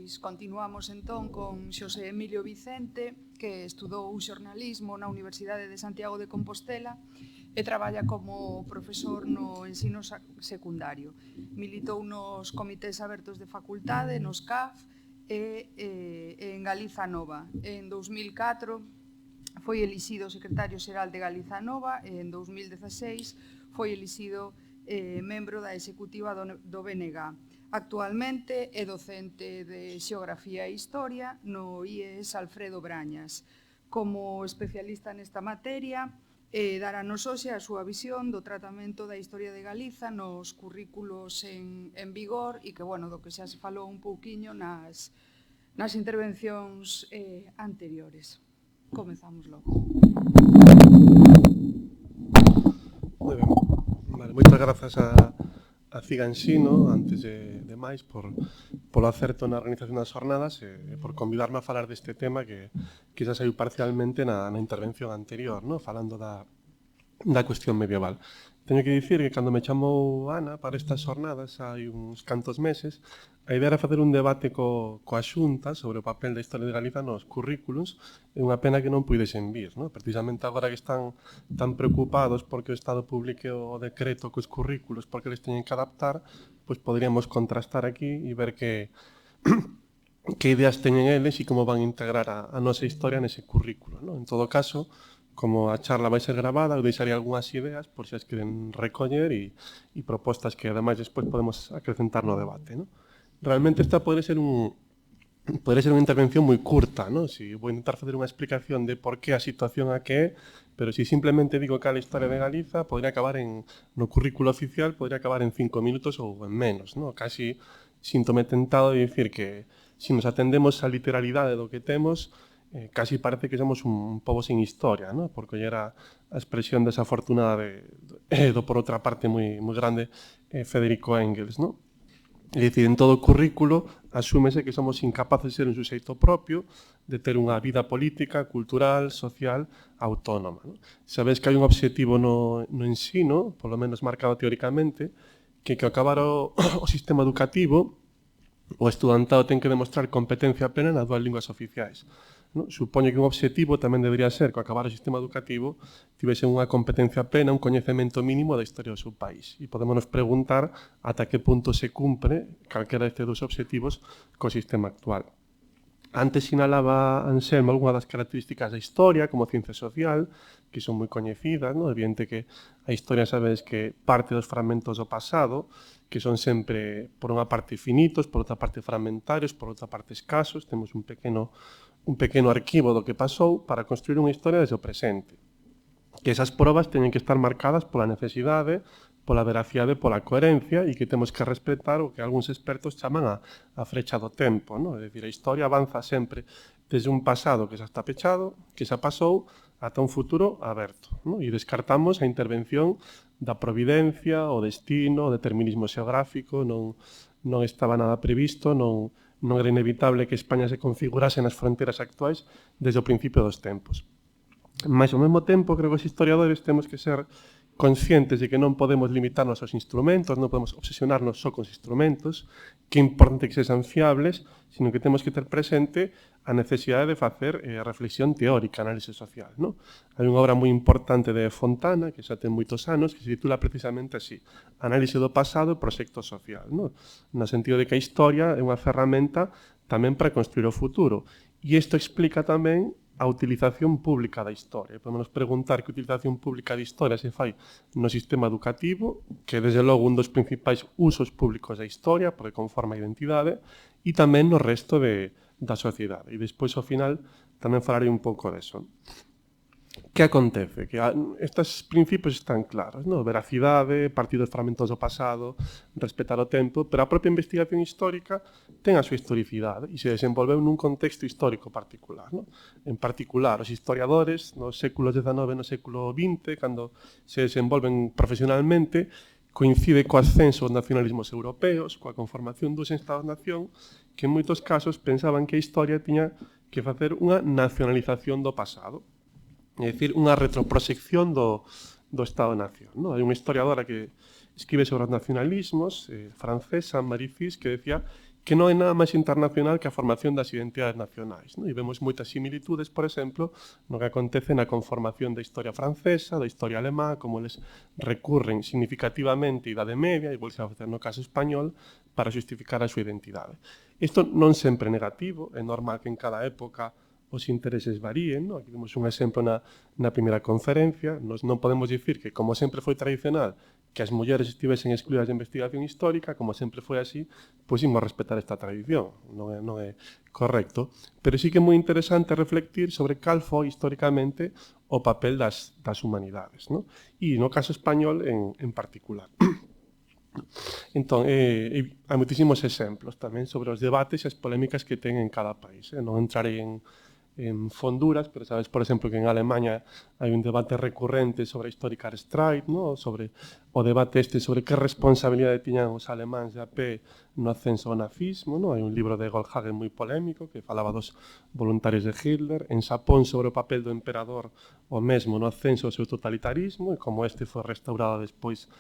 Pois continuamos entón con Xosé Emilio Vicente, que estudou xornalismo na Universidade de Santiago de Compostela e traballa como profesor no ensino secundario. Militou nos comités abertos de facultade, nos CAF e en Galiza Nova. En 2004 foi elixido secretario xeral de Galiza Nova e en 2016 foi elixido membro da executiva do BNG. Actualmente é docente de Xeografía e Historia no IES Alfredo Brañas. Como especialista nesta materia, darános hoxe a súa visión do tratamento da historia de Galiza nos currículos en vigor e que, bueno, do que xa se falou un pouquiño nas intervencións anteriores. Comezamos logo. Moi ben. Vale, moitas grazas a Cigansino, antes de máis, polo acerto na organización das jornadas e por convidarme a falar deste tema que xa saiu parcialmente na intervención anterior, no? Falando da cuestión medieval. Teño que dicir que cando me chamou Ana para estas jornadas hai uns cantos meses, a idea era facer un debate coa Xunta sobre o papel da historia de Galiza nos currículos. É unha pena que non puidesen vir, no? Precisamente agora que están tan preocupados porque o Estado publique o decreto cos currículos porque les teñen que adaptar, pois poderíamos contrastar aquí e ver que ideas teñen eles e como van integrar a nosa historia nese currículo, no? En todo caso, como a charla vai ser gravada, eu deixarei algunhas ideas por se as queren recoller e propostas que ademais despois podemos acrescentar no debate, no? Realmente esta pode ser unha intervención moi curta, no? Si vou intentar facer unha explicación de por que a situación a que é, pero si simplemente digo que a historia de Galiza, podría acabar no currículo oficial, podría acabar en 5 minutos ou en menos, no? Casi síntome tentado de dicir que se nos atendemos á literalidade do que temos, casi parece que somos un pobo sin historia, ¿no? Porque era a expresión desafortunada do por outra parte moi grande Federico Engels, ¿no? É dicir, en todo o currículo asúmese que somos incapaces de ser un suxeito propio, de ter unha vida política, cultural, social, autónoma, ¿no? Sabes que hai un obxectivo no ensino, polo menos marcado teóricamente, que ao acabar o sistema educativo, o estudantado ten que demostrar competencia plena nas dúas linguas oficiais, no? Supoño que un obxectivo tamén debería ser que ao acabar o sistema educativo tivese unha competencia plena, un coñecemento mínimo da historia do seu país. E podemos preguntar ata que punto se cumpre calquera destes dos obxectivos co sistema actual. Antes sinalaba Anselmo algunha das características da historia como ciencia social, que son moi coñecidas, no? Evidente que a historia sabedes que parte dos fragmentos do pasado, que son sempre, por unha parte, finitos, por outra parte, fragmentarios, por outra parte, escasos. Temos un pequeno arquivo do que pasou para construir unha historia desde o presente. Que esas probas teñen que estar marcadas pola necesidade, pola veracidade, pola coherencia e que temos que respetar o que algúns expertos chaman a frecha do tempo, no? É dicir, a historia avanza sempre desde un pasado que xa está pechado, que xa pasou, ata un futuro aberto, no? E descartamos a intervención da providencia, o destino, o determinismo xeográfico, non estaba nada previsto, non era inevitable que España se configurase nas fronteras actuais desde o principio dos tempos. Mais ao mesmo tempo, creo que os historiadores temos que ser conscientes de que non podemos limitarnos aos instrumentos, non podemos obsesionarnos só cos instrumentos, que é importante que sexan fiables, sino que temos que ter presente a necesidade de facer reflexión teórica, análise social, no? Hai unha obra moi importante de Fontana, que xa ten moitos anos, que se titula precisamente así, Análise do pasado e proxecto social, no? No sentido de que a historia é unha ferramenta tamén para construir o futuro. E isto explica tamén a utilización pública da historia. Podemos preguntar que utilización pública da historia se fai no sistema educativo, que desde logo un dos principais usos públicos da historia, porque conforma a identidade, e tamén no resto da sociedade. E despois, ao final, tamén falarei un pouco deso. Que acontece? Que estes principios están claros, no? Veracidade, partir dos fragmentos do pasado, respetar o tempo, pero a propia investigación histórica ten a súa historicidade e se desenvolveu nun contexto histórico particular, no? En particular, os historiadores nos séculos XIX e no século XX, cando se desenvolven profesionalmente, coincide co ascenso dos nacionalismos europeos, coa conformación dos Estados-nación, que en moitos casos pensaban que a historia tiña que facer unha nacionalización do pasado. É dicir, unha retroproxección do Estado-nación, no? Hai unha historiadora que escribe sobre os nacionalismos, francesa, Marie Fisch, que decía que non é nada máis internacional que a formación das identidades nacionais, non? E vemos moitas similitudes, por exemplo, no que acontece na conformación da historia francesa, da historia alemá, como eles recurren significativamente a Idade Media, e volve a facer no caso español, para justificar a súa identidade. Isto non sempre é negativo, é normal que en cada época os intereses varíen, ¿no? Aquí vemos un exemplo na primeira conferencia. Nos non podemos dicir que, como sempre foi tradicional, que as mulleres estivesen excluídas de investigación histórica, como sempre foi así, pois imos respetar esta tradición. Non é correcto. Pero sí que é moi interesante reflectir sobre cal foi históricamente o papel das humanidades, ¿no? E no caso español en particular. Entón, hai moitísimos exemplos tamén sobre os debates e as polémicas que ten en cada país. Non entrarei en fonduras, pero sabes, por exemplo, que en Alemanha hai un debate recurrente sobre a Historiker Streit, ¿no? Sobre o debate sobre que responsabilidade tiñan os alemáns de a pé no ascenso ao nazismo, ¿no? Hai un libro de Goldhagen moi polémico que falaba dos voluntarios de Hitler, en Xapón sobre o papel do emperador o mesmo no ascenso ao seu totalitarismo, e como este foi restaurado despois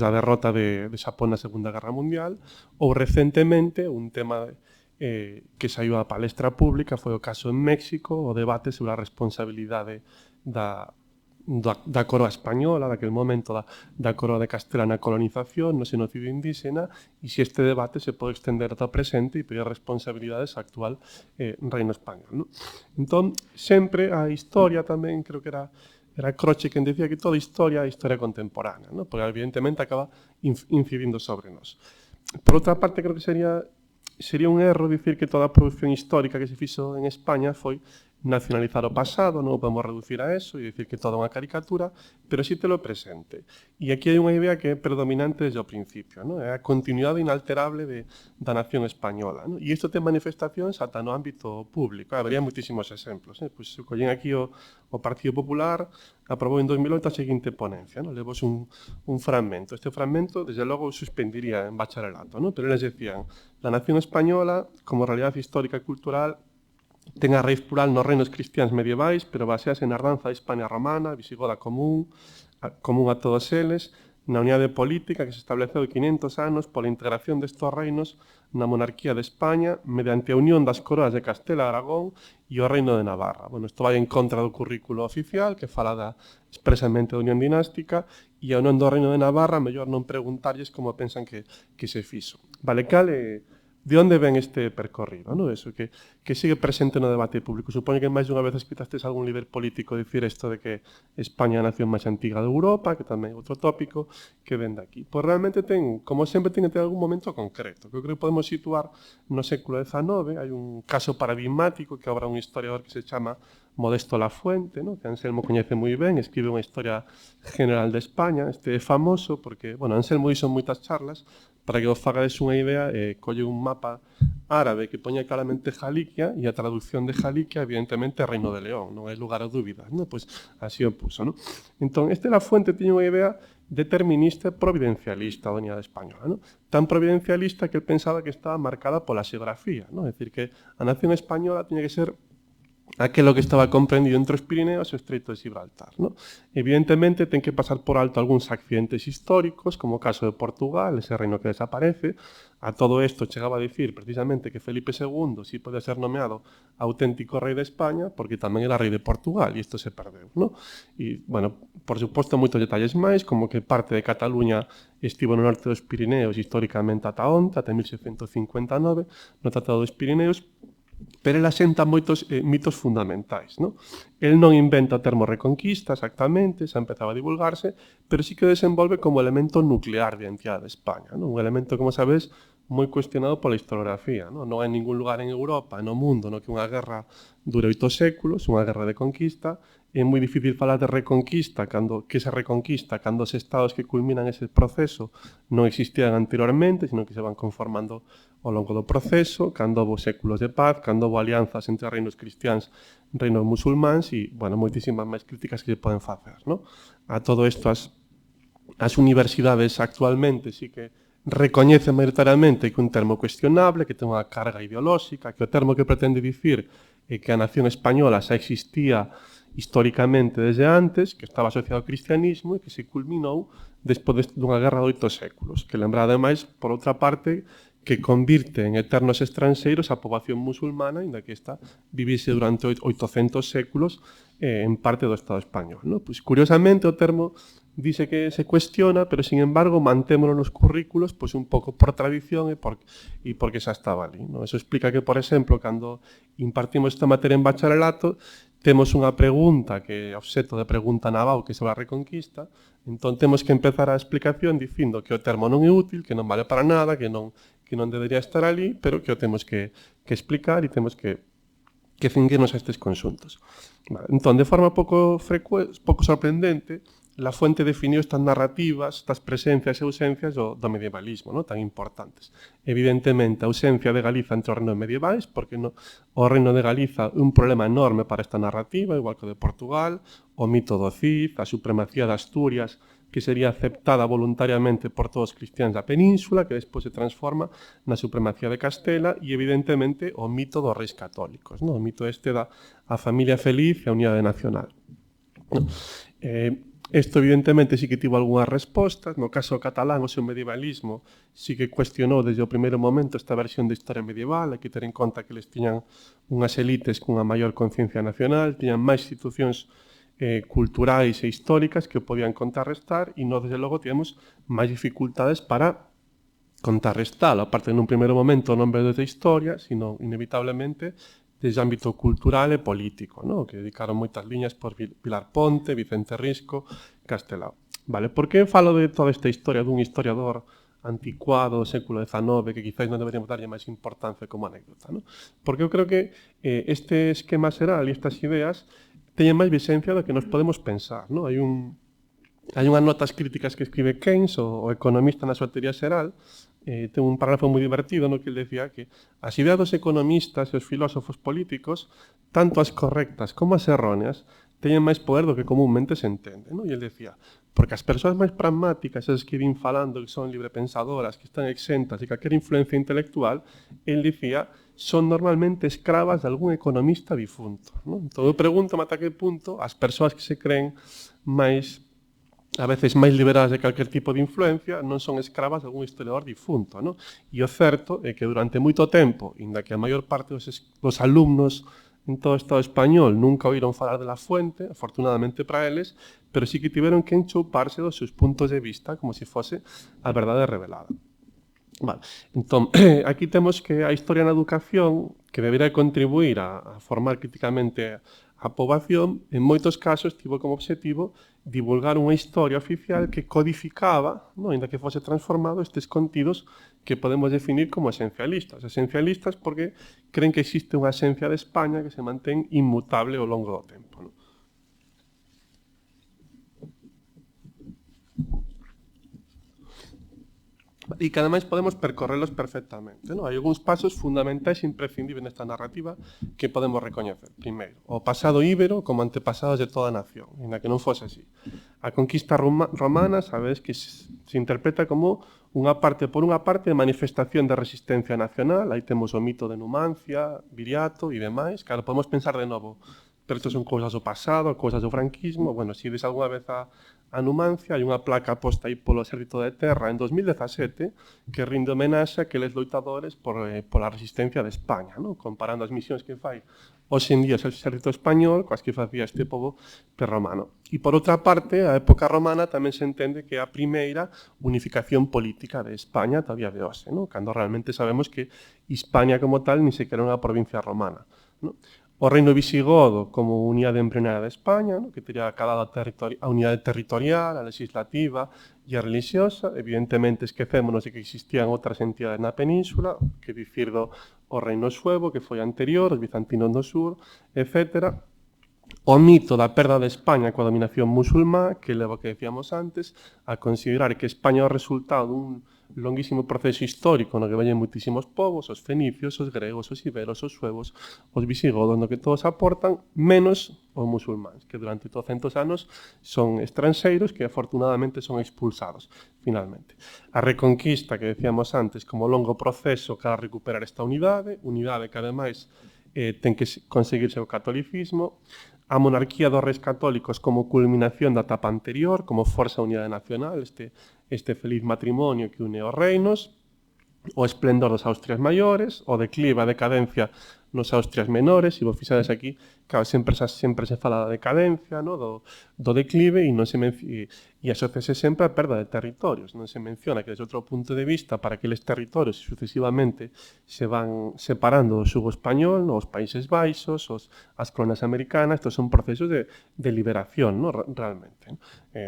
da derrota de Xapón na Segunda Guerra Mundial, ou recentemente un tema que saiu á palestra pública foi o caso en México, o debate sobre a responsabilidade da coroa española, daquele momento da coroa de Castela na colonización, no xenocidio indígena, e se este debate se pode extender ata o presente e pedir responsabilidades ao actual reino español, ¿no? Entón, sempre a historia tamén, creo que era Croce quen decía que toda historia é historia contemporánea, ¿no? Porque evidentemente acaba incidindo sobre nós. Por outra parte, creo que sería un erro dicir que toda a produción histórica que se fixo en España foi nacionalizar o pasado, non o podemos reducir a eso e dicir que toda unha caricatura, pero sí telo presente. E aquí hai unha idea que é predominante desde o principio, ¿no? É a continuidade inalterable da nación española, ¿no? E isto ten manifestacións ata no ámbito público. Habería moitísimos exemplos, Pois collen aquí o Partido Popular aprobou en 2008 a seguinte ponencia, ¿no? Levos un fragmento. Este fragmento, desde logo, suspendiría en bacharelato, ¿no? Pero eles decían: la nación española, como realidade histórica e cultural, ten a raíz plural nos reinos cristiáns medievais, pero basease na herdanza da Hispania romana, visigoda común a todos eles, na unidade política que se estableceu de 500 anos pola integración destos reinos na monarquía de España mediante a unión das coroas de Castela e Aragón e o reino de Navarra. Bueno, isto vai en contra do currículo oficial, que fala expresamente da unión dinástica, e a unión do reino de Navarra, mellor non preguntarlles como pensan que se fixo. Vale, de onde ven este percorrido, ¿no? Eso que sigue presente no debate público. Supoño que máis dunha vez escutastes algún líder político dicir isto de que España é a nación máis antiga de Europa, que tamén é outro tópico que ven de aquí. Pois realmente como sempre, ten que ter algún momento concreto, que eu creo que podemos situar no século XIX. Hai un caso paradigmático que obra un historiador que se chama Modesto Lafuente, ¿no? Que Anselmo coñece moi ben, escribe unha historia general de España. Este é famoso porque, Anselmo dixo moitas charlas. Para que os fagades unha idea, colle un mapa árabe que poña claramente Jaliquia, e a traducción de Jaliquia, evidentemente, é Reino de León, non hai lugar a dúbidas, ¿no? Pois así o puso, ¿no? Entón, Lafuente tiña unha idea determinista e providencialista da unidade española, ¿no? Tan providencialista que el pensaba que estaba marcada pola xeografía, ¿no? É dicir, que a nación española tiña que ser aquilo que estaba comprendido entre os Pirineos e o Estreito de Gibraltar, ¿no? Evidentemente, ten que pasar por alto algúns accidentes históricos, como o caso de Portugal, ese reino que desaparece. A todo isto chegaba a dicir precisamente que Felipe II si pode ser nomeado auténtico rei de España, porque tamén era rei de Portugal, e isto se perdeu, ¿no? E, por suposto, moitos detalles máis, como que parte de Cataluña estivo no norte dos Pirineos históricamente ata onte, ata 1659, no Tratado dos Pirineos, pero ele asenta moitos mitos fundamentais, ¿no? El non inventa o termo reconquista exactamente, xa empezaba a divulgarse, pero sí que o desenvolve como elemento nuclear de identidade de España, ¿no? Un elemento, como sabes, moi cuestionado pola historiografía, ¿no? Non hai ningún lugar en Europa, no mundo, no que unha guerra dure 8 séculos, unha guerra de conquista. É moi difícil falar de reconquista, que se reconquista cando os estados que culminan ese proceso non existían anteriormente, sino que se van conformando ao longo do proceso, cando houve séculos de paz, cando houve alianzas entre reinos cristiáns e reinos musulmáns, e, moitísimas máis críticas que se poden facer, ¿no? A todo isto, as universidades actualmente sí que recoñecen maioritariamente que é un termo cuestionable, que ten unha carga ideolóxica, que o termo que pretende dicir é que a nación española xa existía históricamente desde antes, que estaba asociado ao cristianismo e que se culminou despois dunha guerra de 8 séculos, que lembra ademais, por outra parte, que convirte en eternos estranxeiros a poboación musulmana, inda que esta vivise durante 800 séculos en parte do Estado español. ¿No? Pois, curiosamente, o termo dice que se cuestiona, pero, sin embargo, mantémolo nos currículos pois un pouco por tradición e porque xa estaba ali. ¿No? Eso explica que, por exemplo, cando impartimos esta materia en bacharelato, temos unha pregunta que é obxecto de pregunta naval, que é sobre a Reconquista, entón temos que empezar a explicación dicindo que o termo non é útil, que non vale para nada, que non debería estar ali, pero que o temos que explicar e temos que cinguirnos a estes conxuntos. Vale. Entón, de forma pouco sorprendente, la Fuente definiu estas narrativas, estas presencias e ausencias do medievalismo, ¿no? Tan importantes. Evidentemente, a ausencia de Galiza entre os reinos medievais, porque o reino de Galiza é un problema enorme para esta narrativa, igual que o de Portugal, o mito do Cid, a supremacía de Asturias, que sería aceptada voluntariamente por todos os cristianos da península, que despois se transforma na supremacía de Castela, e, evidentemente, o mito dos reis católicos, ¿no? O mito este da a familia feliz e a unidade nacional. ¿No? Isto, evidentemente, sí que tivo algunhas respostas. No caso catalán, o seu medievalismo sí que cuestionou desde o primeiro momento esta versión de historia medieval. Hai que ter en conta que eles tiñan unhas elites cunha maior conciencia nacional, tiñan máis institucións culturais e históricas que o podían contrarrestar, e nós, desde logo, temos máis dificultades para contrarrestalo. Aparte, nun primeiro momento, non desde historia, sino, inevitablemente, desde o ámbito cultural e político, ¿no? Que dedicaron moitas liñas por Vilar Ponte, Vicente Risco, Castelao. Vale, por que falo de toda esta historia dun historiador anticuado do século XIX, que quizás non deberíamos darlle máis importancia como anécdota, ¿no? Porque eu creo que este esquema xeral e estas ideas teñen máis vixencia do que nos podemos pensar, ¿no? Hai unhas notas críticas que escribe Keynes, o economista na súa teoría xeral. Ten un parágrafo moi divertido no que ele decía que as ideas dos economistas e os filósofos políticos, tanto as correctas como as erróneas, teñen máis poder do que comúnmente se entende, ¿no? E ele decía, porque as persoas máis pragmáticas, esas que vin falando que son librepensadoras, que están exentas de calquera influencia intelectual, ele dicía, son normalmente escravas de algún economista difunto, ¿no? Entón eu pregunto ata que punto as persoas que se creen máis, a veces máis liberadas de calquer tipo de influencia, non son escravas de algún historiador difunto, ¿no? E o certo é que durante moito tempo, inda que a maior parte dos alumnos en todo o Estado español nunca oíron falar de La Fuente, afortunadamente para eles, pero sí que tiveron que enchouparse dos seus puntos de vista como se fose a verdade revelada. Vale. Entón, aquí temos que a historia na educación, que debería contribuir a formar críticamente a poboación, en moitos casos tivo como obxectivo divulgar unha historia oficial que codificaba, non, ainda que fose transformado, estes contidos que podemos definir como esencialistas. Esencialistas porque creen que existe unha esencia de España que se mantén inmutable ao longo do tempo, non? E que ademais podemos percorrelos perfectamente, non? Hai algúns pasos fundamentais e imprescindibles nesta narrativa que podemos recoñecer. Primeiro, o pasado íbero como antepasados de toda a nación, en a que non fose así. A conquista romana, sabes, que se interpreta como por unha parte, manifestación de resistencia nacional. Aí temos o mito de Numancia, Viriato e demais. Claro, podemos pensar de novo, pero isto son cousas do pasado, cousas do franquismo. Bueno, se ides algunha vez a Numancia, hai unha placa posta aí polo Exército de Terra en 2017 que rinde homenaxe a aqueles loitadores pola resistencia de España, ¿no? Comparando as misións que fai hoxe en día o Exército Español coas que facía este pobo prerromano. E por outra parte, a época romana tamén se entende que é a primeira unificación política de España ata o día de hoxe, ¿no? Cando realmente sabemos que Hispania como tal ni sequera era unha provincia romana, ¿no? O reino visigodo como unidade embrionaria de España, ¿no? Que teria calado a unidade territorial, a legislativa e a religiosa. Evidentemente, esquecémonos de que existían outras entidades na península, que dicir do reino suevo, que foi anterior, os bizantinos no sur, etc. O mito da perda de España coa dominación musulmá, que leva o que decíamos antes, a considerar que España é o resultado dun longuísimo proceso histórico no que veñen moitísimos povos, os fenicios, os gregos, os iberos, os suevos, os visigodos, no que todos aportan, menos os musulmáns, que durante 800 anos son estranxeiros que afortunadamente son expulsados, finalmente. A reconquista, que decíamos antes, como longo proceso para recuperar esta unidade que ademais ten que conseguirse o catolicismo. a monarquía dos reis católicos como culminación da etapa anterior, como forza da unidade nacional, este feliz matrimonio que une os reinos, o esplendor dos Austrias maiores, o declive a decadencia nos Austrias menores, e vos fixades aquí, claro, sempre se fala da decadencia, no? do declive, e asociase sempre a perda de territorios. Non se menciona que, desde outro punto de vista, para aqueles territorios sucesivamente se van separando do xugo español, no? Os Países Baixos, as colonias americanas, estos son procesos de liberación, no? Realmente.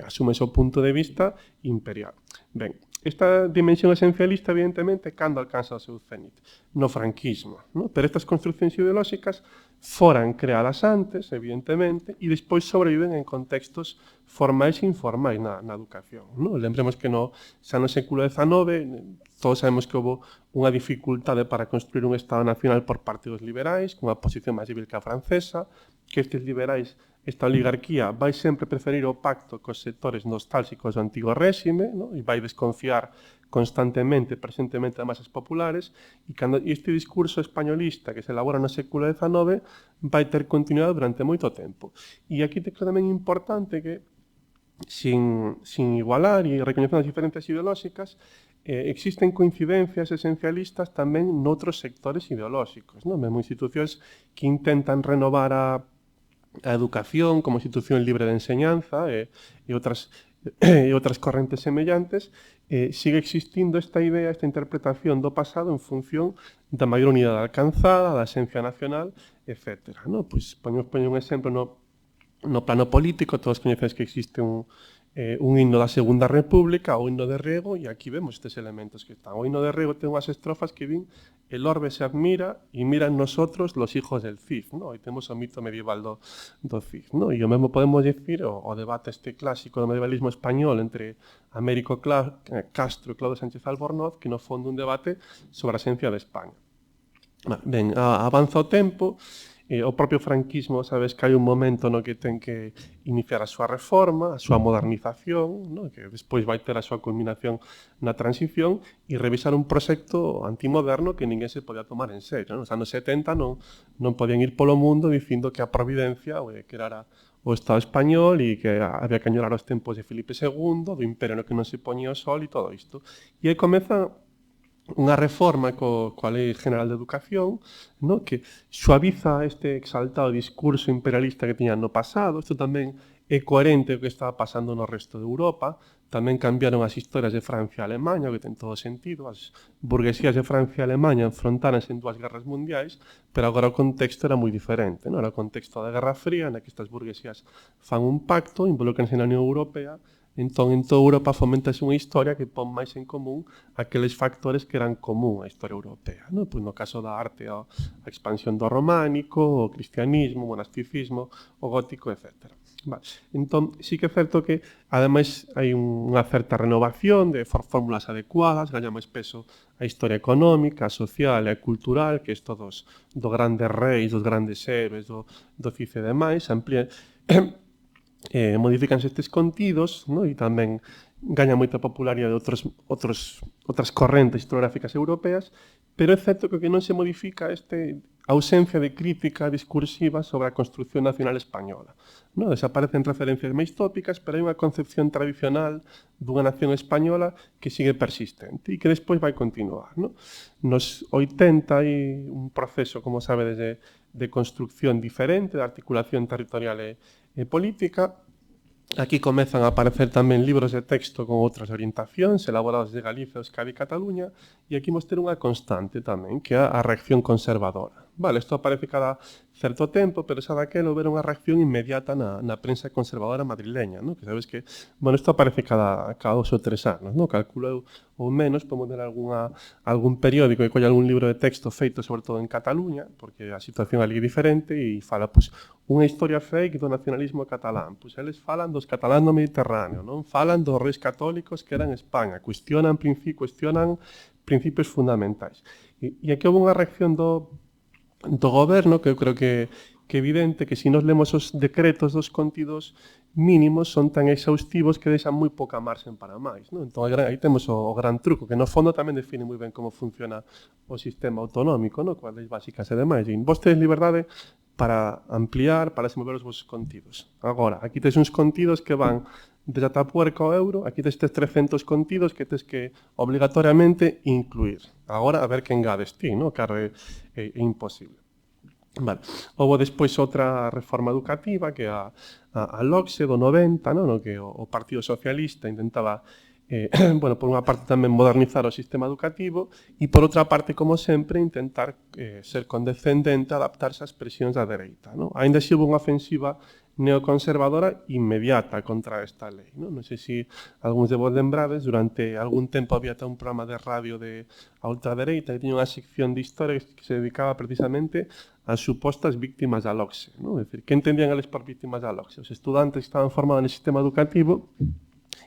Asume o punto de vista imperial. Ben, esta dimensión esencialista, evidentemente, cando alcanza o seu cenit? No franquismo. No? Pero estas construccións ideolóxicas foran creadas antes, evidentemente, e despois sobreviven en contextos formais e informais na educación. No? Lembremos que xa no século XIX todos sabemos que houve unha dificultade para construir un Estado nacional por parte dos liberais, cunha posición máis débil que a francesa, que estes liberais, esta oligarquía, vai sempre preferir o pacto cos sectores nostálxicos do antigo réxime, no? E vai desconfiar constantemente, presentemente, das masas populares, e cando este discurso españolista que se elabora no século XIX vai ter continuidade durante moito tempo. E aquí te creo tamén importante que, sin igualar e recoñecendo as diferencias ideolóxicas, existen coincidencias esencialistas tamén noutros sectores ideolóxicos, no? Mesmo institucións que intentan renovar a educación como institución libre de enseñanza e outras correntes semellantes, sigue existindo esta idea, esta interpretación do pasado en función da maior unidade alcanzada, da esencia nacional, etc. No? Pois, poño un exemplo no plano político, todos coñecedes que existe un himno da Segunda República, o himno de Rego, e aquí vemos estes elementos que están. O himno de Rego ten unhas estrofas que din: el orbe se admira y miran nosotros los hijos del Cid, ¿no? Aí temos o mito medieval do Cid, ¿no? E o mesmo podemos dicir o debate este clásico do medievalismo español entre Américo Castro e Claudio Sánchez Albornoz, que no fondo un debate sobre a esencia de España. Ben, avanza o tempo, o propio franquismo, sabes que hai un momento no que ten que iniciar a súa reforma, a súa modernización, no? Que despois vai ter a súa culminación na transición, e revisar un proxecto antimoderno que ninguén se podía tomar en serio. Nos anos 70 non podían ir polo mundo dicindo que a Providencia creara o Estado español e que había que añorar os tempos de Filipe II, do imperio no que non se poñía o sol e todo isto. E aí comeza unha reforma coa Lei General de Educación, no? Que suaviza este exaltado discurso imperialista que tiñan no pasado. Isto tamén é coherente co que estaba pasando no resto de Europa. Tamén cambiaron as historias de Francia e Alemanha, o que ten todo sentido. As burguesías de Francia e Alemanha enfrontáranse en dúas guerras mundiais, pero agora o contexto era moi diferente. No? Era o contexto da Guerra Fría, na que estas burguesías fan un pacto, involucranse na Unión Europea. Entón, en toda Europa fomentase unha historia que pon máis en común aqueles factores que eran común á historia europea. No? Pois no caso da arte, a expansión do románico, o cristianismo, o monasticismo, o gótico, etc. Vale. Entón, sí que é certo que, ademais, hai unha certa renovación de fórmulas adecuadas, gaña máis peso a historia económica, a social e a cultural, que isto dos grandes reis, dos grandes héroes, do Cid e demais, amplía... modifícanse estes contidos, no? E tamén gaña moita popularidade de outras correntes historiográficas europeas, pero é certo que o que non se modifica é ausencia de crítica discursiva sobre a construción nacional española. No? Desaparecen referencias máis tópicas, pero hai unha concepción tradicional dunha nación española que sigue persistente e que despois vai continuar. No? Nos 80 hai un proceso, como sabedes, de construcción diferente, de articulación territorial e política. Aquí comezan a aparecer tamén libros de texto con outras orientacións elaborados de Galicia, Euskadi e Cataluña, e aquí vamos ter unha constante tamén, que é a reacción conservadora. Vale, isto aparece cada certo tempo, pero xa daquela houve unha reacción inmediata na prensa conservadora madrileña, no? Que sabes que, bueno, isto aparece cada 2 ou 3 anos, no? Calculo ou menos, podemos ter algún periódico que colle algún libro de texto feito sobre todo en Cataluña, porque a situación ali é diferente, e fala, pois, unha historia fake do nacionalismo catalán. Pois eles falan dos catalán no Mediterráneo, non? Falan dos reis católicos que eran España, cuestionan principios fundamentais. E aquí houve unha reacción do goberno, que eu creo que é evidente que se nos lemos os decretos dos contidos mínimos son tan exhaustivos que deixan moi pouca marxen para máis. Non? Entón, aí temos o gran truco, que no fondo tamén define moi ben como funciona o sistema autonómico, non? Coas leis básicas e demais. Vos tedes liberdade para ampliar, para desenvolver os vosos contidos. Agora, aquí tes uns contidos que van desde a tapuerca ao euro, aquí tes 300 contidos que tes que obligatoriamente incluir. Agora, a ver que engades ti, ¿no? Claro, é imposible. Vale. Houve despois outra reforma educativa que a LOCSE do 90, no que o Partido Socialista intentaba bueno, por unha parte tamén modernizar o sistema educativo e por outra parte, como sempre, intentar ser condescendente, adaptarse ás presións da dereita. No? Ainda xe houve unha ofensiva neoconservadora inmediata contra esta lei. Non sei se algúns de vos lembrades, durante algún tempo había un programa de radio de a ultradereita que tiña unha sección de historia que se dedicaba precisamente ás supostas víctimas da LOCSE. Non? É dicir, que entendían eles por víctimas da LOCSE? Os estudantes que estaban formados no sistema educativo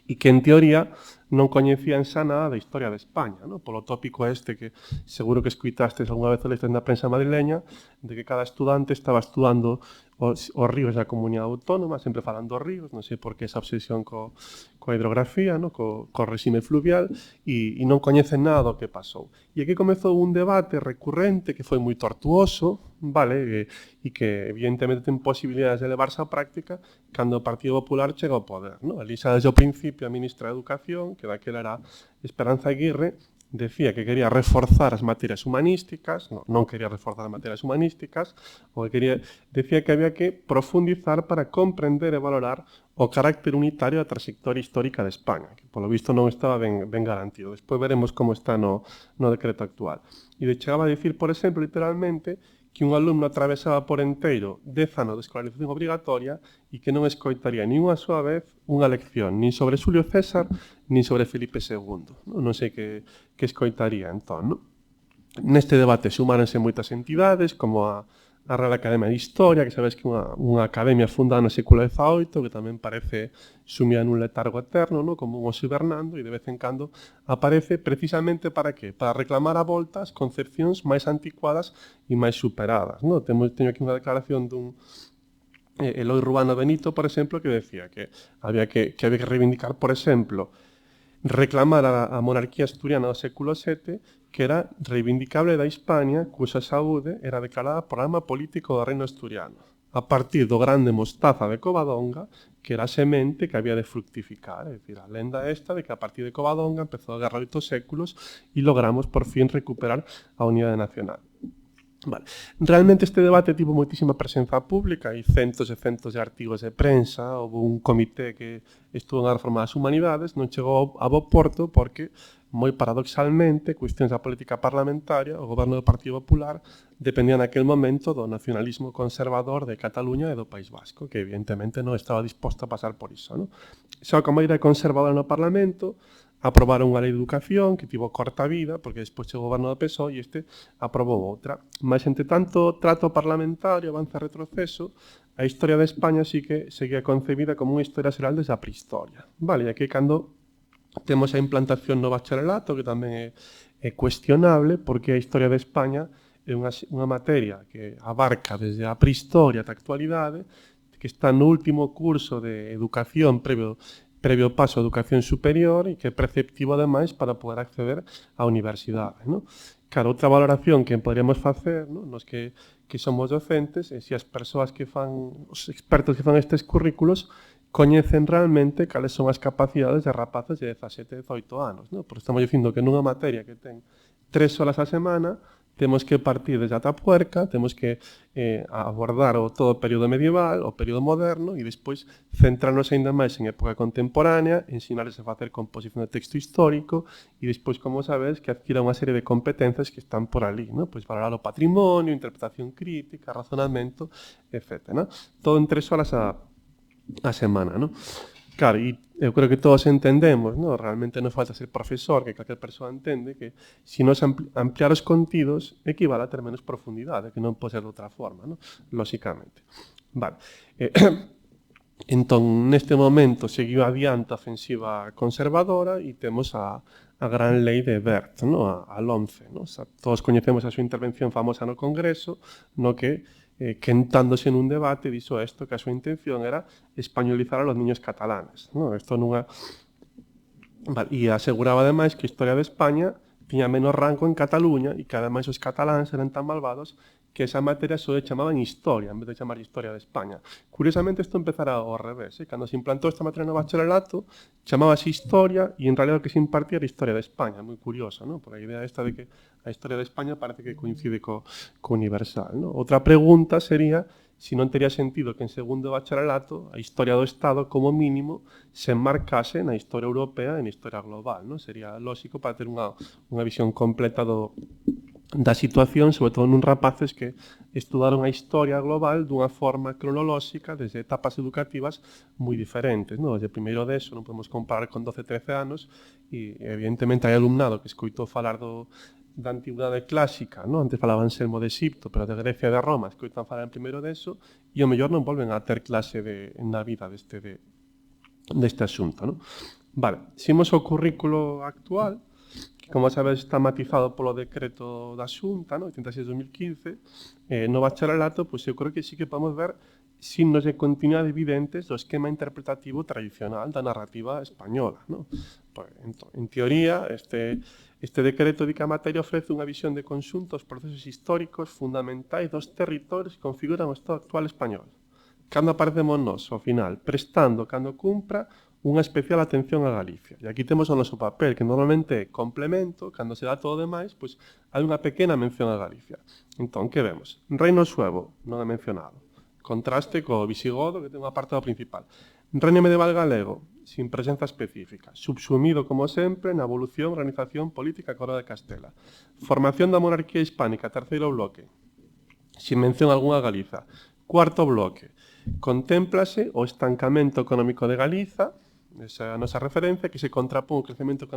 e que, en teoría, non coñecían xa nada da historia de España, no? Polo tópico este que seguro que escuitastes algunha vez o leístes na prensa madrileña, de que cada estudante estaba estudando os ríos da comunidade autónoma, sempre falando dos ríos, non sei por que esa obsesión coa hidrografía, no? co regime fluvial, e non coñecen nada do que pasou. E aquí comezou un debate recurrente que foi moi tortuoso, vale, e que evidentemente ten posibilidades de levarse á práctica cando o Partido Popular chega ao poder. No? Ali xa desde o principio a ministra de Educación, que daquela era Esperanza Aguirre, decía que quería reforzar as materias humanísticas, non quería reforzar as materias humanísticas, o que quería, decía que había que profundizar para comprender e valorar o carácter unitario da trayectoria histórica de España, que polo visto non estaba ben garantido. Despois veremos como está no decreto actual. E chegaba a dicir, por exemplo, literalmente, que un alumno atravesaba por enteiro 10 anos de escolarización obrigatoria e que non escoitaría nin unha súa vez unha lección, nin sobre Xulio César, nin sobre Felipe II. Non sei que escoitaría, entón. Non? Neste debate sumáronse moitas entidades, como a Real Academia de Historia, que sabes que é unha academia fundada no século XVIII, que tamén parece sumida nun letargo eterno, ¿no? Como un oso hibernando, e de vez en cando aparece precisamente para qué? Para reclamar a volta as concepcións máis anticuadas e máis superadas. ¿No? Teño aquí unha declaración dun Eloy Ruano Benito, por exemplo, que decía que había que reivindicar, por exemplo, reclamar a monarquía asturiana do século VII, que era reivindicable da Hispania, cuxa saúde era declarada programa político do reino asturiano, a partir do grande Mostaza de Covadonga, que era a semente que había de fructificar. É dicir, a lenda esta de que a partir de Covadonga empezou a guerra de 8 séculos e logramos por fin recuperar a unidade nacional. Vale. Realmente este debate tivo moitísima presenza pública e centos e centos de artigos de prensa. Houve un comité que estuvo na reforma das humanidades, non chegou a bo porto porque, moi paradoxalmente, cuestións da política parlamentaria, o goberno do Partido Popular dependía naquel momento do nacionalismo conservador de Cataluña e do País Vasco, que evidentemente non estaba disposto a pasar por iso. ¿No? Xa como maioría conservadora no Parlamento, aprobaron unha lei de educación que tivo corta vida, porque despois chegou o goberno do PSOE e este aprobou outra. Mas, entre tanto trato parlamentario, avance e retroceso, a historia de España sí que seguía concebida como unha historia xeral desde a prehistoria. Vale, e aquí cando temos a implantación no bacharelato, que tamén é cuestionable, porque a historia de España é unha materia que abarca desde a prehistoria ata a actualidade, que está no último curso de educación previo paso a educación superior e que é preceptivo, ademais, para poder acceder á universidade. ¿No? Claro, outra valoración que poderíamos facer, ¿no? Nos que somos docentes, é se as persoas que fan, os expertos que fan estes currículos, coñecen realmente cales son as capacidades de rapaces de 17 e 18 anos. ¿No? Porque estamos dicindo que nunha materia que ten 3 horas a semana, temos que partir desde a tapuerca, temos que abordar todo o período medieval, o período moderno, e despois centrarnos ainda máis en época contemporánea, ensinarles a facer composición de texto histórico, e despois, como sabes, que adquira unha serie de competencias que están por ali, ¿no? Pois valorar o patrimonio, interpretación crítica, razonamento, etc. ¿No? Todo en 3 horas a semana, ¿no? Claro, e eu creo que todos entendemos, ¿no? Realmente non falta ser profesor, que calquer persoa entende que se nos ampliar os contidos equivale a ter menos profundidade, que non pode ser de outra forma, ¿no? Lóxicamente. Vale. Entón, neste momento, seguiu adiante a ofensiva conservadora e temos a gran lei de Wert, ¿no? A LOMCE, ¿no? O sea, todos coñecemos a súa intervención famosa no Congreso, no que quentándose nun debate, dixo isto, que a súa intención era españolizar a los niños catalanes. ¿No? Isto nunha... Vale. E aseguraba, ademais, que a historia de España tiña menos rango en Cataluña e que ademais os cataláns eran tan malvados que esa materia só chamaban Historia, en vez de chamar Historia de España. Curiosamente, isto empezara ao revés. Cando se implantou esta materia no bacharelato, chamábase Historia e en realidad o que se impartía era Historia de España. Moi curioso, ¿no? Por a idea esta de que a Historia de España parece que coincide co universal, ¿no? Outra pregunta sería se non tería sentido que en segundo bacharelato a Historia do Estado, como mínimo, se enmarcase na Historia Europea e na Historia Global, ¿no? Sería lógico para ter unha visión completa da situación, sobre todo nun rapaces que estudaron a historia global dunha forma cronolóxica desde etapas educativas moi diferentes, ¿no? Desde primeiro de eso non podemos comparar con 12-13 anos e evidentemente hai alumnado que escoitou falar da antigüedade clásica, ¿no? Antes falaban Anselmo de Egipto, pero de Grecia e de Roma escoitan falar en primeiro de eso e ao mellor non volven a ter clase na vida deste asunto, ¿no? Vale, ximos o currículo actual, que, como sabes, está matizado polo decreto da Xunta, no? 86-2015, no bacharelato, pois eu creo que sí que podemos ver signos de continuidade evidentes do esquema interpretativo tradicional da narrativa española, no? Pues, en teoría, este decreto di que a materia ofrece unha visión de conxunto dos procesos históricos fundamentais dos territorios que configuran o Estado actual español. Cando aparecemos nós, ao final, prestando, cando cumpra, unha especial atención a Galicia. E aquí temos o noso papel, que normalmente é complemento, cando se dá todo o demais, pois hai unha pequena mención a Galicia. Entón, que vemos? Reino suevo, non é mencionado. Contraste co visigodo, que ten un apartado principal. Reino medieval galego, sin presenza específica. Subsumido, como sempre, na evolución, organización política e Coroa de Castela. Formación da monarquía hispánica, terceiro bloque. Sin mención algunha a Galiza. Cuarto bloque. Contémplase o estancamento económico de Galiza, esa é a nosa referencia, que se contrapón o crecemento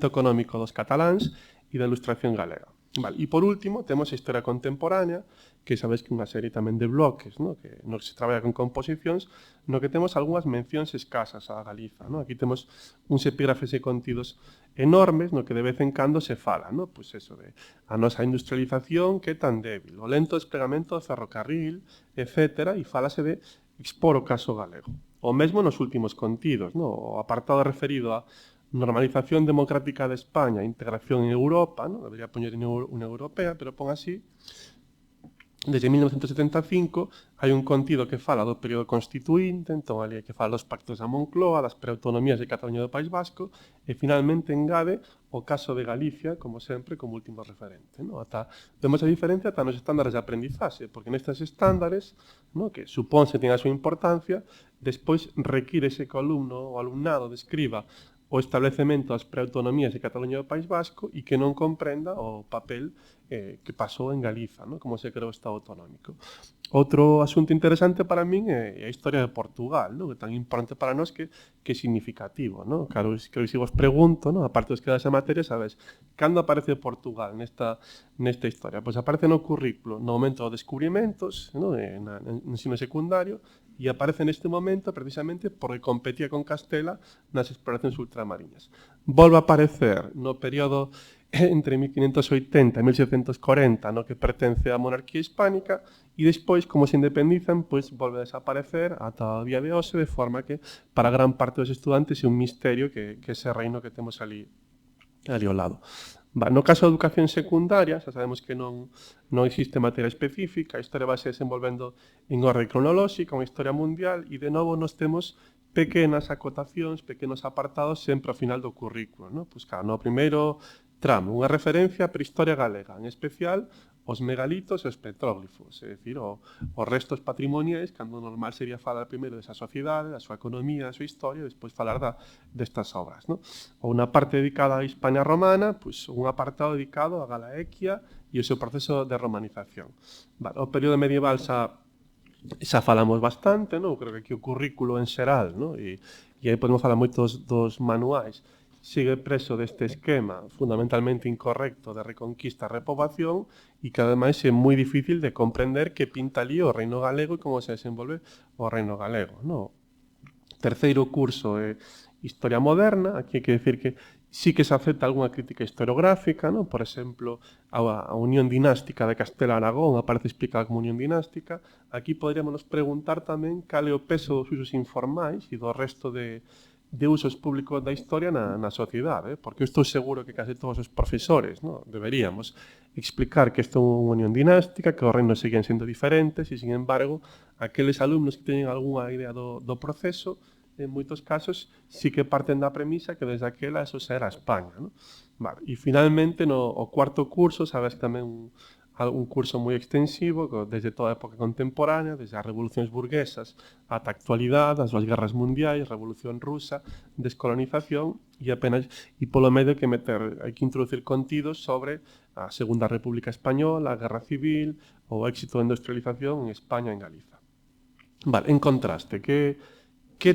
económico dos cataláns e da ilustración galega. Vale. E por último, temos a historia contemporánea, que sabes que é unha serie tamén de bloques, ¿no? Que se traballa con composicións, no que temos algunhas mencións escasas a Galiza, ¿no? Aquí temos uns epígrafes e contidos enormes no que de vez en cando se fala, ¿no? Pois eso de a nosa industrialización que é tan débil, o lento desplegamento do ferrocarril, etc. E falase de expor o caso galego. O mesmo nos últimos contidos, ¿no? O apartado referido a normalización democrática de España, integración en Europa, ¿no? Debería poñer en Unión Europea, pero pon así. Desde 1975 hai un contido que fala do período constituinte, entón ali hai que fala dos pactos da Moncloa, das preautonomías de Cataluña e do País Vasco, e finalmente engade o caso de Galicia, como sempre, como último referente, ¿no? Vemos a diferencia ata nos estándares de aprendizaxe, porque nestes estándares, ¿no? Que supónse ten a súa importancia, despois requírese que o alumnado describa o establecemento das preautonomías de Cataluña e do País Vasco e que non comprenda o papel que pasou en Galiza, ¿no? Como se creou o Estado autonómico. Outro asunto interesante para min é a historia de Portugal, ¿no? Que é tan importante para nós que é significativo, ¿no? Claro, que se vos pregunto, ¿no? Aparte dos que dá esa materia, sabes, cando aparece Portugal nesta historia? Pois aparece no currículo no momento dos descubrimentos, ¿no? No ensino secundario, e aparece neste momento precisamente porque competía con Castela nas exploracións ultramariñas. Volve a aparecer no período entre 1580 e 1740, no que pertence á monarquía hispánica, e despois, como se independizan, pois volve a desaparecer ata o día de hoxe, de forma que para gran parte dos estudantes é un misterio que ese reino que temos ali ao lado. No caso da educación secundaria, xa sabemos que non existe materia específica, a historia vai se desenvolvendo en orde cronolóxica, unha historia mundial, e de novo nos temos pequenas acotacións, pequenos apartados sempre ao final do currículo, ¿no? Pois claro, no primeiro tramo, unha referencia a prehistoria galega, en especial os megalitos e os petróglifos, é dicir, os restos patrimoniais, cando normal sería falar primeiro desa sociedade, da súa economía, da súa historia, e despois falar destas obras, ¿no? Ou unha parte dedicada á Hispania romana, pois un apartado dedicado á Galaequia e o seu proceso de romanización. Vale, o período medieval xa falamos bastante, ¿no? Creo que aquí o currículo en xeral, ¿no? E aí podemos falar moitos dos manuais, sigue preso deste esquema fundamentalmente incorrecto de reconquista e repoboación e que ademais é moi difícil de comprender que pinta ali o reino galego e como se desenvolve o reino galego, ¿no? Terceiro curso é Historia Moderna, aquí hai que decir que sí que se acepta algunha crítica historiográfica, ¿no? Por exemplo, a unión dinástica de Castela-Aragón aparece explicada como unión dinástica. Aquí poderíamos preguntar tamén cal é o peso dos usos informais e do resto de de usos públicos da historia na sociedade, porque eu estou seguro que case todos os profesores, no, deberíamos explicar que isto é unha unión dinástica, que os reinos siguen sendo diferentes e, sin embargo, aqueles alumnos que teñen algunha idea do proceso, en moitos casos, sí que parten da premisa que desde aquela eso xa era España. No? Vale. E, finalmente, no cuarto curso, sabes tamén un curso moi extensivo, desde toda a época contemporánea, desde as revolucións burguesas ata a actualidade, as 2 guerras mundiais, Revolución Rusa, descolonización, e apenas, e polo medio hai que introducir contidos sobre a Segunda República Española, a Guerra Civil, o éxito da industrialización en España e en Galiza. Vale, en contraste, que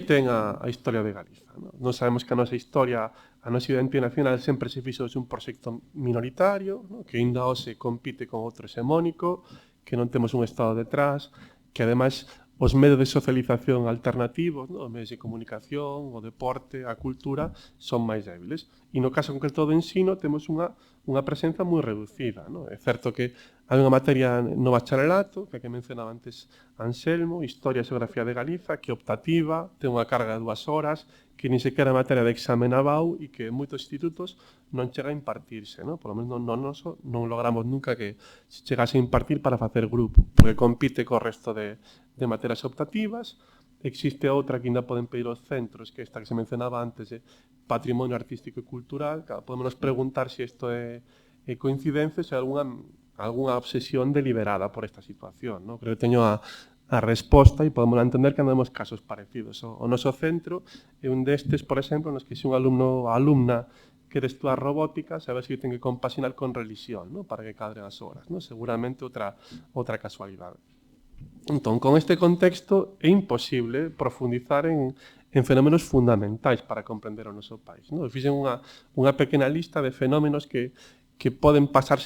ten a historia de Galiza? Non sabemos que a nosa historia, a nosa identidade nacional sempre se fixo desde un proxecto minoritario, que ainda hoxe compite con outro hexemónico, que non temos un Estado detrás, que ademais os medios de socialización alternativos, os medios de comunicación, o deporte, a cultura, son máis débiles. E no caso concreto do ensino temos unha presenza moi reducida. É certo que hai unha materia no bacharelato, que mencionaba antes Anselmo, Historia e Xeografía de Galiza, que é optativa, ten unha carga de 2 horas, que nin sequera é materia de examen ABAU e que en moitos institutos non chega a impartirse. Por lo menos no noso non logramos nunca que se chegase a impartir para facer grupo, porque compite co resto de materias optativas. Existe outra que ainda poden pedir os centros, que esta que se mencionaba antes, de patrimonio artístico e cultural. Claro, podemos preguntar se isto é coincidencia, se algunha obsesión deliberada por esta situación. Creo que teño a resposta e podemos entender que andamos casos parecidos. O noso centro é un destes, por exemplo, nos que se un alumno ou alumna quere estudar robótica, sabe se ten que compaxinar con religión, para que cadren as horas. Seguramente outra casualidade. Entón, con este contexto é imposible profundizar en fenómenos fundamentais para comprender o noso país. Fixen unha pequena lista de fenómenos que poden pasar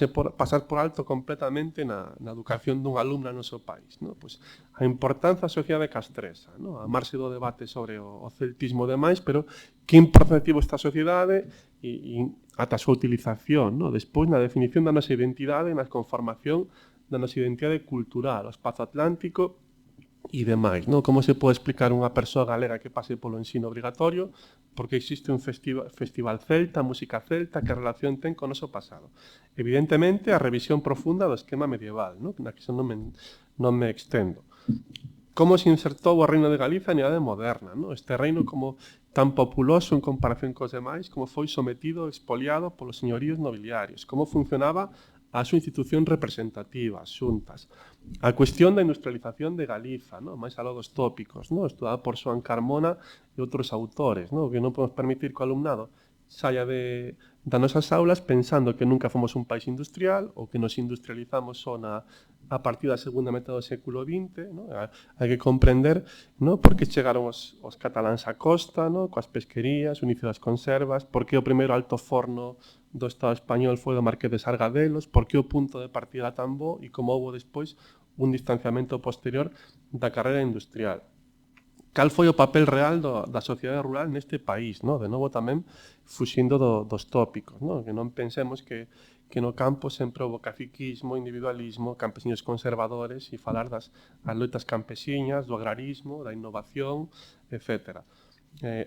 por alto completamente na educación dun alumno no noso país. Pois, a importancia da sociedade castresa, a marxe do debate sobre o celtismo e demais, pero que importante tivo esta sociedade e ata a súa utilización, despois na definición da nosa identidade e na conformación da nosa identidade cultural, o espazo atlántico e demais. Como se pode explicar unha persoa galega que pase polo ensino obrigatorio? Porque existe un festival celta, música celta, que relación ten con o noso pasado. Evidentemente, a revisión profunda do esquema medieval, na que non me extendo. Como se insertou o reino de Galiza na idade moderna? Este reino como tan populoso en comparación cos demais, como foi sometido, expoliado polos señoríos nobiliarios, como funcionaba a súa institución representativa, as xuntas. A cuestión da industrialización de Galiza, máis aló dos tópicos, estudada por Xoán Carmona e outros autores, que non podemos permitir que o alumnado saia das nosas aulas pensando que nunca fomos un país industrial ou que nos industrializamos só a partir da segunda metade do século XX. Hai que comprender por que chegaron os cataláns á costa, coas pesquerías, o inicio das conservas, por que o primeiro alto forno do Estado español foi do Marqués de Sargadelos, por que o punto de partida tan bo e como houve despois un distanciamento posterior da carreira industrial. Cal foi o papel real da sociedade rural neste país? De novo tamén fuxindo dos tópicos. Que non pensemos que no campo sempre houve caciquismo, individualismo, campesiños conservadores e falar das loitas campesiñas, do agrarismo, da innovación, etc.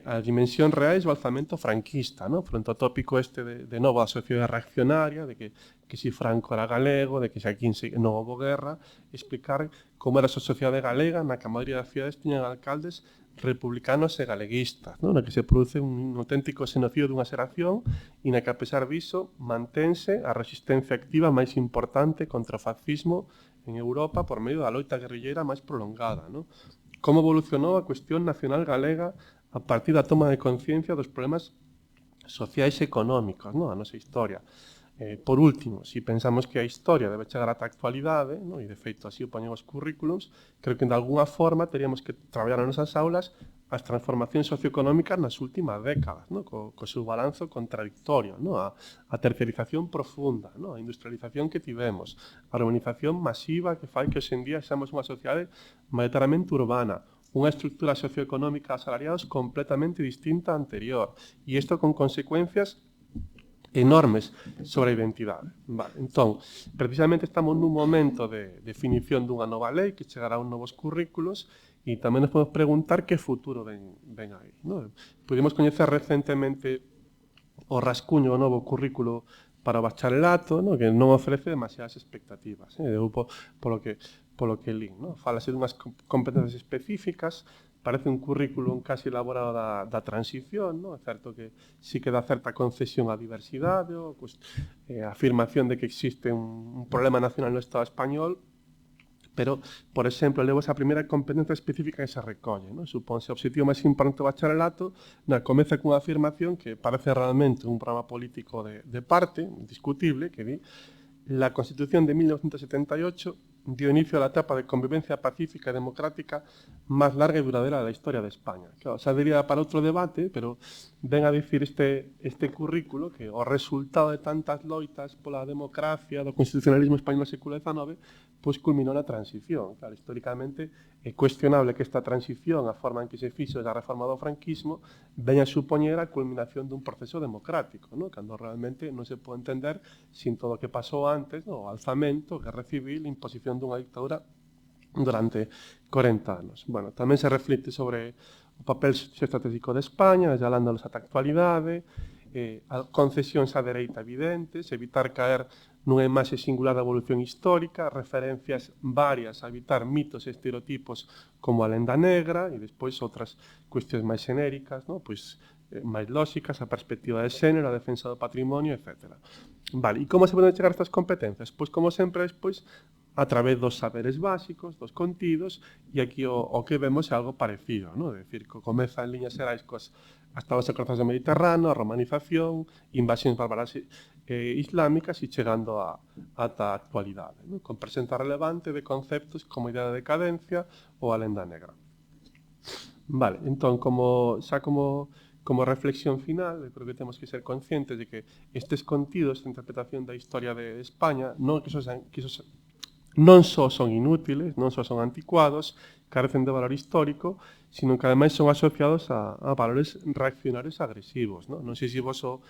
A dimensión reais do alzamento franquista, fronte ao tópico este de novo da sociedade reaccionaria, de que si Franco era galego, de que si aquí non houve guerra, explicar como era a sociedade galega na que a maioría das cidades tiñan alcaldes republicanos e galeguistas, na que se produce un auténtico xenocidio dunha xeración e na que, a pesar diso, mantense a resistencia activa máis importante contra o fascismo en Europa por medio da loita guerrilleira máis prolongada. Como evolucionou a cuestión nacional galega a partir da toma de conciencia dos problemas sociais e económicos, a nosa historia. Por último, se pensamos que a historia debe chegar ata a actualidade, e de feito así o poñen os currículums, creo que de alguna forma teríamos que traballar nas nosas aulas as transformacións socioeconómicas nas últimas décadas, co seu balanzo contradictorio, a terciarización profunda, a industrialización que tivemos, a urbanización masiva que fai que hoxe en día xamos unha sociedade maioritariamente urbana, unha estructura socioeconómica de asalariados completamente distinta á anterior, e isto con consecuencias enormes sobre a identidade. Entón, precisamente estamos nun momento de definición dunha nova lei que chegará a novos currículos E tamén nos podemos preguntar que futuro ven aí. Non? Pudimos coñecer recentemente o rascuño do novo currículo para o bacharelato, non? Que non ofrece demasiadas expectativas. Polo que lín. Non? Falase dunhas competencias específicas, parece un currículum casi elaborado da transición, non? É certo que sí que dá certa concesión á diversidade, a afirmación de que existe un problema nacional no Estado español, pero, por exemplo, levo esa primeira competencia específica que se recolle. Non? Supónse o objetivo máis importante do bacharelato, comeza cunha afirmación que parece realmente un programa político de parte, indiscutible, que di: la Constitución de 1978 dio inicio a la etapa de convivencia pacífica y democrática más larga y duradera de la historia de España. Claro, xa diría para outro debate, pero ven a dicir este currículo que o resultado de tantas loitas pola democracia, do constitucionalismo español no século XIX, pois culminou na transición. Claro, históricamente é cuestionable que esta transición, a forma en que se fixo da reforma do franquismo, veña a supoñer a culminación dun proceso democrático, ¿no? Cando realmente non se pode entender sin todo o que pasou antes, ¿no? O alzamento, guerra civil, imposición dunha dictadura durante 40 anos. Bueno, tamén se reflite sobre o papel estratégico de España, desde a actualidade, a concesións á dereita evidentes, evitar caer nunha imaxe singular da evolución histórica, referencias varias a evitar mitos e estereotipos como a lenda negra, e despois outras cuestións máis xenéricas, ¿no? Pois máis lóxicas, a perspectiva de xénero, a defensa do patrimonio, etc. Vale, e como se poden chegar a estas competencias? Pois, como sempre, despois, a través dos saberes básicos, dos contidos, e aquí o que vemos é algo parecido, ¿no? É dicir, que comeza en liñas xerais as tablas de cruzas do Mediterráneo, a romanización, invasións bárbaras islámicas e chegando ata a actualidade, ¿no? Con presenza relevante de conceptos como a idea de decadencia ou a lenda negra. Vale, entón, como reflexión final, creo que temos que ser conscientes de que estes contidos de interpretación da historia de España non só son inútiles, non só son anticuados, carecen de valor histórico, sino que ademais son asociados a valores reaccionarios agresivos. Non sei se vos o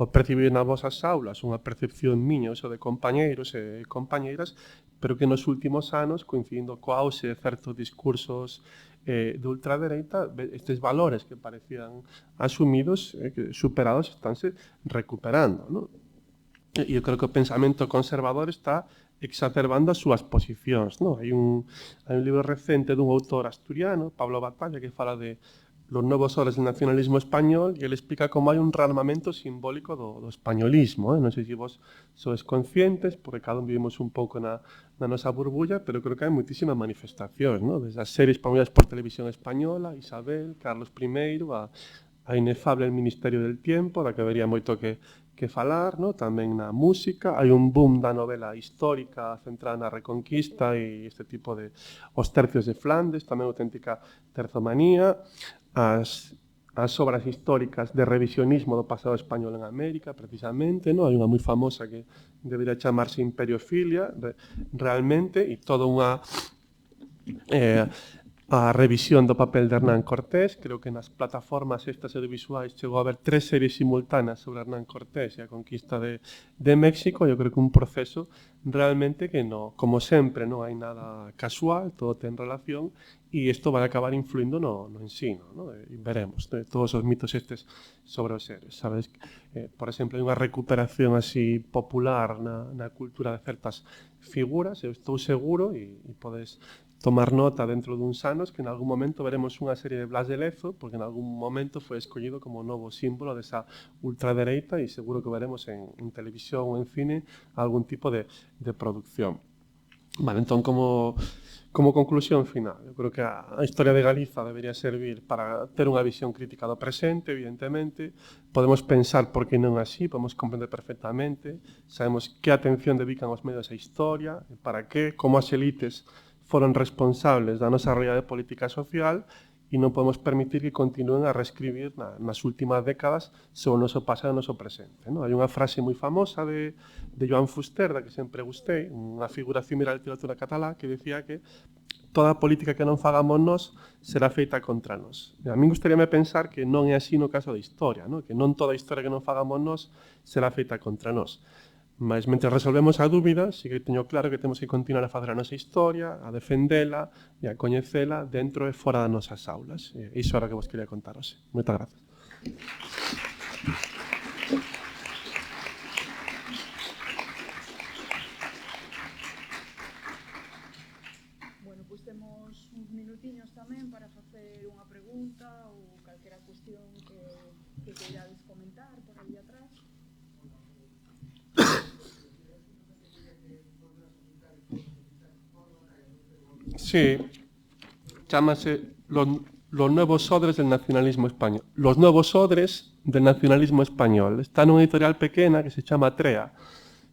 percibir nas vosas aulas, unha percepción miña, de compañeiros e compañeiras, pero que nos últimos anos, coincidindo coa auxe de certos discursos de ultradereita, estes valores que parecían asumidos, superados, estánse recuperando. Non? E eu creo que o pensamento conservador está exacerbando as súas posicións. Non? Hai un libro recente dun autor asturiano, Pablo Batalla, que fala de los novos horas del nacionalismo español, e ele explica como hai un rearmamento simbólico do españolismo. Non sei se vos sois conscientes, porque cada un vivimos un pouco na nosa burbulla, pero creo que hai moitísimas manifestacións, non? Desde as series promovidas por Televisión Española, Isabel, Carlos I, a inefable El Ministerio del Tiempo, da que habería moito que falar, ¿no? Tamén na música, hai un boom da novela histórica centrada na Reconquista e este tipo de Os tercios de Flandes, tamén auténtica terzomanía, as obras históricas de revisionismo do pasado español en América, precisamente, ¿no? Hai unha moi famosa que debería chamarse Imperiofilia, realmente, e toda unha a revisión do papel de Hernán Cortés. Creo que nas plataformas estas audiovisuais chegou a haber 3 series simultáneas sobre Hernán Cortés e a conquista de México. Eu creo que un proceso realmente que, como sempre, non hai nada casual, todo ten relación, e isto vai acabar influindo no ensino, ¿no? E veremos, todos os mitos estes sobre os seres, sabes? Por exemplo, hai unha recuperación así popular na cultura de certas figuras, eu estou seguro, e podes tomar nota dentro duns anos que en algún momento veremos unha serie de Blas de Lezo, porque en algún momento foi escollido como novo símbolo desa ultradereita, e seguro que veremos en televisión ou en cine algún tipo de producción. Vale, entón, como conclusión final, eu creo que a historia de Galiza debería servir para ter unha visión crítica do presente, evidentemente. Podemos pensar por que non así, podemos comprender perfectamente, sabemos que atención dedican os medios á historia, para que, como as elites foron responsables da nosa realidade política e social, e non podemos permitir que continúen a reescribir nas últimas décadas sobre o noso pasado e o noso presente. Hai unha frase moi famosa de Joan Fuster, da que sempre gustei, unha figura cimera da literatura catalá, que decía que toda política que non fagamos nós será feita contra nós. A min gustaríame pensar que non é así no caso da historia, que non toda a historia que non fagamos nós será feita contra nós. Mas, mentre resolvemos a dúbida, sí que teño claro que temos que continuar a facer a nosa historia, a defendela e a coñecela dentro e fora das nosas aulas. Iso era o que vos quería contar hoxe. Moitas grazas. Bueno, pois temos uns minutiños tamén para facer unha pregunta ou calquera cuestión que queirades comentar por aí atrás. Sí, chámase los nuevos odres del nacionalismo español. Los nuevos odres del nacionalismo español. Está nunha editorial pequena que se chama Trea,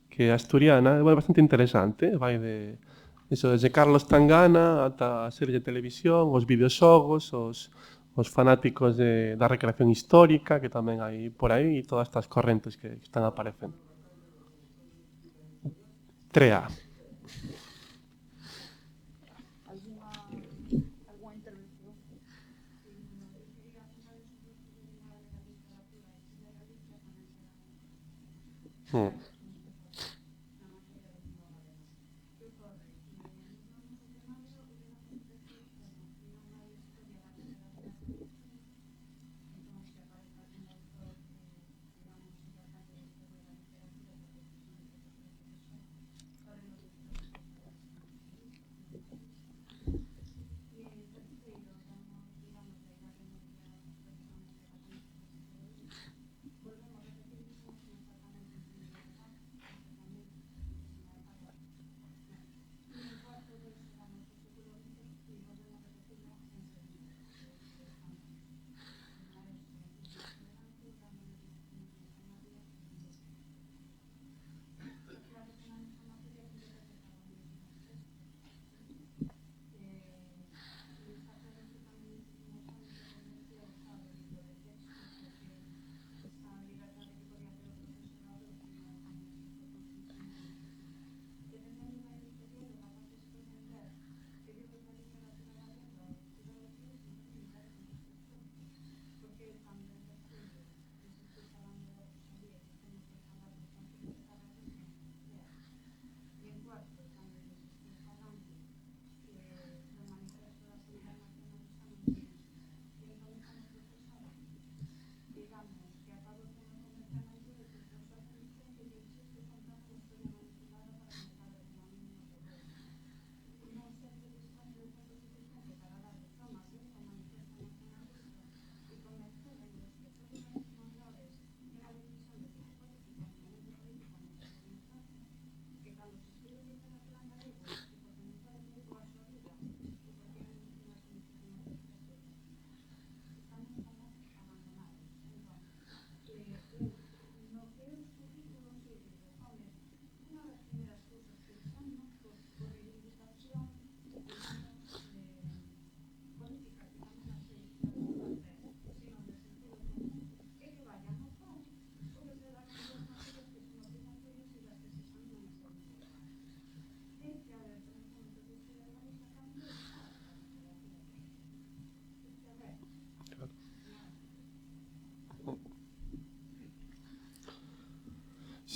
que é asturiana, é bastante interesante. Vai de iso, desde Carlos Tangana ata a serie de televisión, os videoxogos, os fanáticos da recreación histórica, que tamén hai por aí, e todas estas correntes que están aparecendo. Trea. Alguna intervención?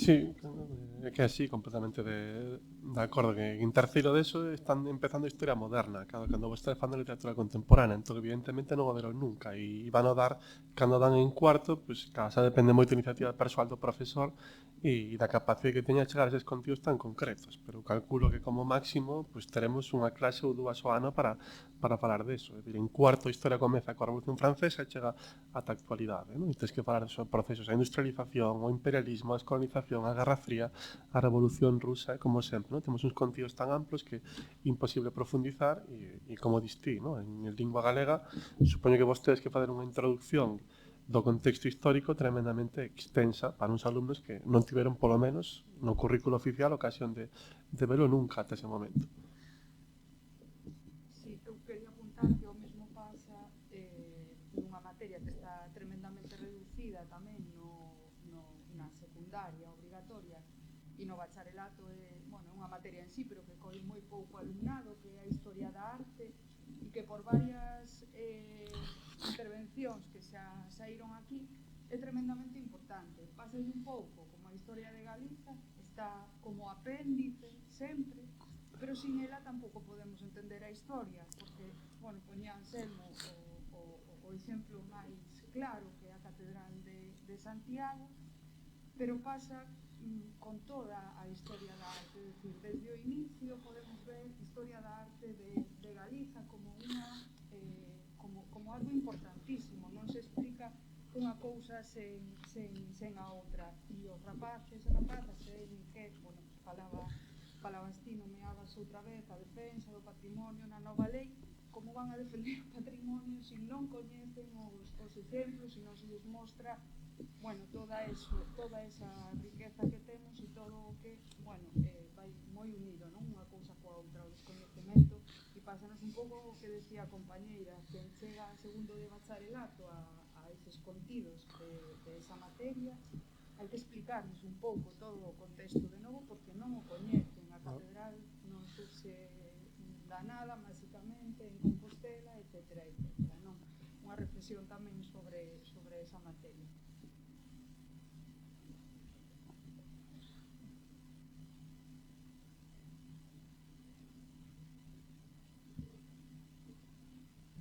Sí, é que así, completamente de acordo, que en terceiro deso están empezando a historia moderna, cando vos estás facendo literatura contemporánea, entón evidentemente non o deron nunca, e van a dar, cando dan en cuarto, pois, casa depende moito da iniciativa persoal do profesor e da capacidade que teña a chegar a eses contidos tan concretos, pero calculo que como máximo pois teremos unha clase ou dúas ao ano para falar deso. É dicir, en cuarto a historia comeza coa Revolución Francesa e chega ata a actualidade, non? E tens que falar dos procesos, a industrialización, o imperialismo, a descolonización, a Guerra Fría, a Revolución Rusa, como sempre, non? Temos uns contidos tan amplos que é imposible profundizar e como distí, non? En lingua galega, supoño que vos tedes que facer unha introducción do contexto histórico tremendamente extensa para uns alumnos que non tiveron, polo menos, no currículo oficial ocasión de velo nunca ata ese momento. Sí, eu quería apuntar que o mesmo pasa nunha materia que está tremendamente reducida tamén na secundaria obrigatoria e no bacharelato é, bueno, unha materia en sí, pero que colle moi pouco alumnado, que é a historia da arte, e que por varias intervencións que xa saíron aquí é tremendamente importante. Páselle un pouco como a historia de Galiza, está está como apéndice sempre, pero sin ela tampouco podemos entender a historia, porque, bueno, poñía Anselmo o exemplo máis claro que é a Catedral de Santiago, pero pasa con toda a historia da arte, é dicir, desde o inicio podemos ver historia da arte de Galiza como unha como algo importantísimo, non se explica unha cousa sen a outra, e os rapaces e rapazas que, bueno, falabas ti, nomeabas outra vez a defensa do patrimonio na nova lei, como van a defender o patrimonio se non coñecen os exemplos, se non se les mostra, bueno, toda esa riqueza que temos e todo o que, bueno, vai moi unido, non? Unha cousa coa outra, o descoñecemento, e pásanos un pouco o que decía a compañeira, que chega a segundo de bacharelato a eses contidos de esa materia, hai que explicarnos un pouco todo o contexto de novo, porque non o coñecen. A catedral non surxe da nada, basicamente, en Compostela, etcétera, etcétera, non? Unha reflexión tamén sobre esa materia.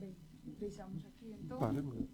Ben, deixamos aquí entón. Vale, moi ben.